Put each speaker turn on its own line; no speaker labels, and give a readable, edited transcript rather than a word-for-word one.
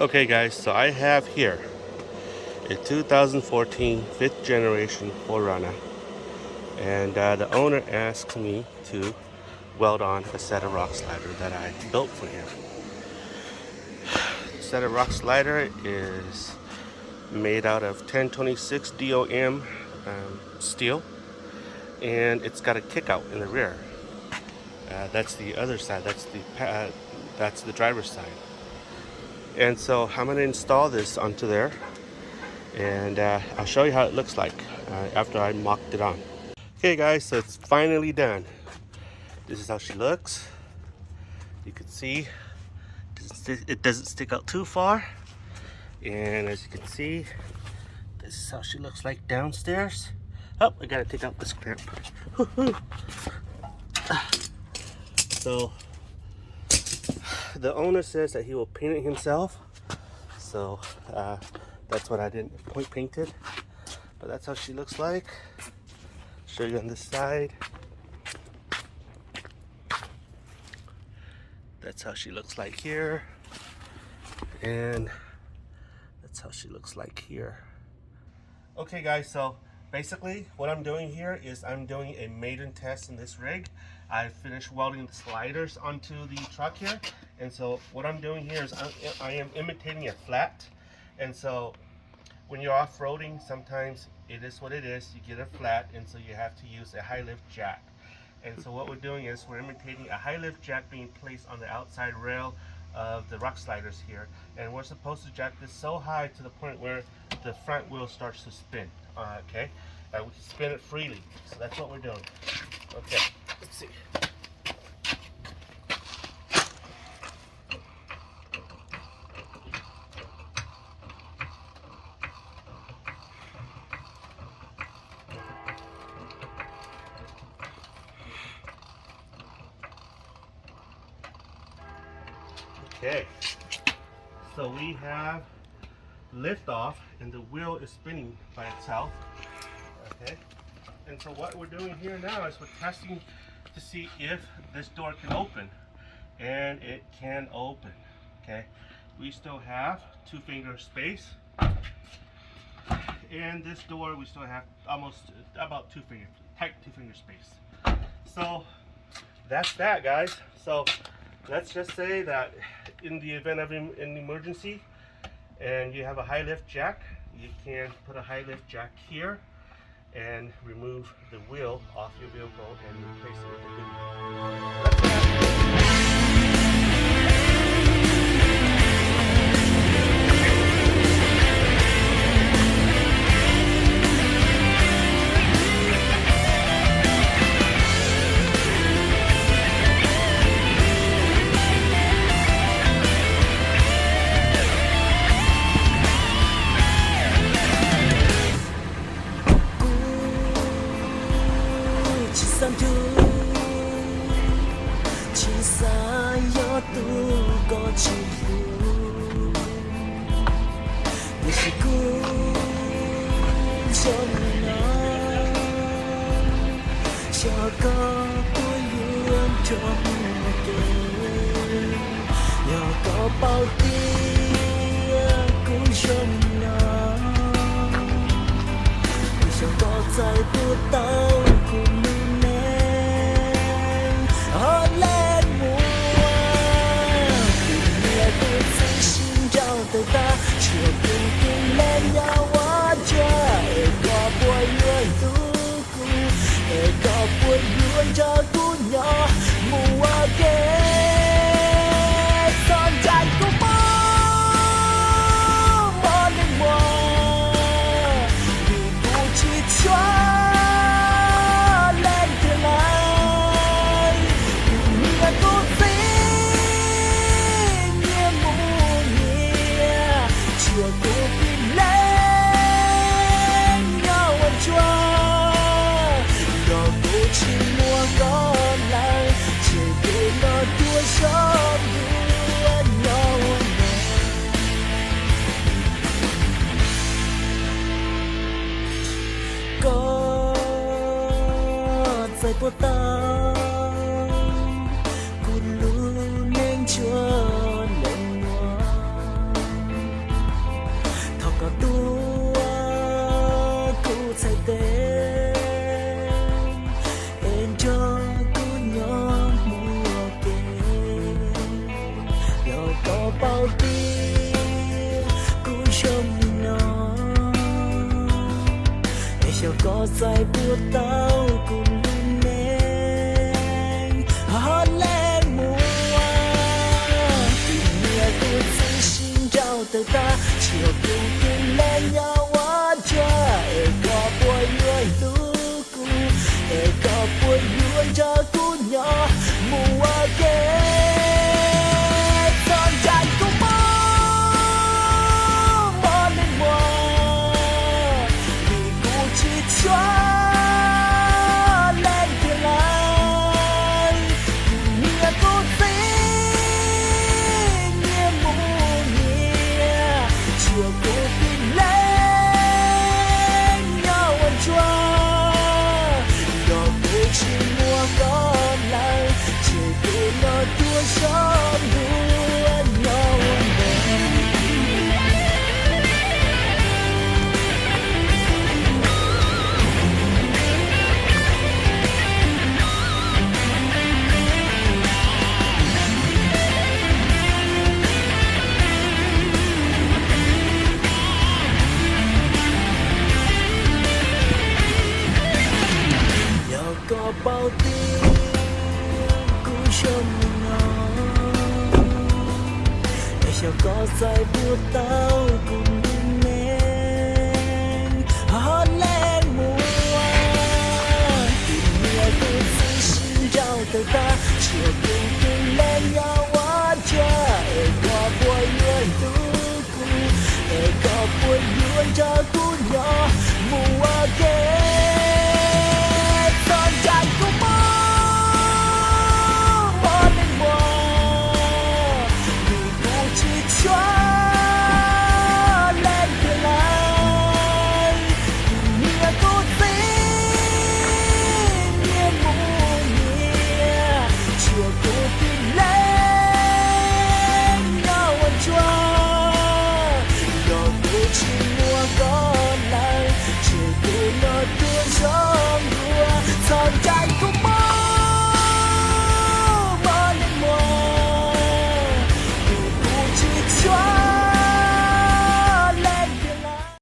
Okay guys, so I have here a 2014 5th generation 4Runner, and the owner asked me to weld on a set of Rocksliders that I built for him. The set of Rockslider is made out of 1026 DOM steel, and it's got a kick out in the rear. That's the other side, that's the driver's side. And so I'm going to install this onto there, and I'll show you how it looks like after I mocked it on. Okay guys, so it's finally done. This is how she looks. You can see it doesn't stick out too far, and as you can see, this is how she looks like downstairs. Oh, I gotta take out this clamp. So the owner says that he will paint it himself, so that's what I didn't paint it, but that's how she looks like. Show you on this side. That's how she looks like here, and that's how she looks like here. Okay guys, so basically what I'm doing here is I'm doing a maiden test in this rig. I finished welding the sliders onto the truck here, and so what I'm doing here is I am imitating a flat. And so when you're off-roading, sometimes it is what it is, you get a flat, and so you have to use a high lift jack. And so what we're doing is we're imitating a high lift jack being placed on the outside rail of the Rocksliders here, and we're supposed to jack this so high to the point where the front wheel starts to spin. Okay, we can spin it freely, so that's what we're doing. Okay, let's see. Okay, so we have lift off and the wheel is spinning by itself. Okay, and so what we're doing here now is we're testing to see if this door can open, and it can open. Okay, we still have 2-finger space, and this door we still have almost about tight 2-finger space. So that's that, guys. So let's just say that in the event of an emergency and you have a high lift jack, you can put a high lift jack here and remove the wheel off your vehicle and replace it with a good wheel.
Cho có cuối duyên trong đời, nhỏ có bao tiếng cũng trong nó, cho có trái của tao cùng mình hót lên mùa, tình nghĩa của sự sinh ra từ ta chưa từng tin lên nhau quá trời có buổi người tu. Có buồn buồn cho tú nhỏ mùa ghé son chạy của bó lên mùa vì bù chỉ cho lên từ lại nghĩa tốt dĩ nghĩa mù nghĩa chưa cố tìm lên nhau ăn chua. Chỉ mua có lại chỉ để nó đua gió đua nhau có dài của ta cùn lũ nên chưa lên hoa bao tiếng cũng trong nó để cho có dài của tao cùng luôn nén hót lên mùa tình nghĩa của sự sinh trao từ ta chiều cùng tình lên nhau quá trời có bồi người tu cu có bồi người cho cu nhỏ mùa kế son tràn cũng mơ lên mùa vì cu chỉ cho lên thiên lai nghĩa cô tính nghĩa mù nghĩa chiều cô tin lên nhau ăn chua đò cô chỉ mua con lại chiều cô nó tua sớm đuôn nhau ăn có bao tiếng cũng trong nó để cho có dài buốt tao cùng đêm nén hót lên mùa tình nghĩa của sự sinh trao từ ta chiều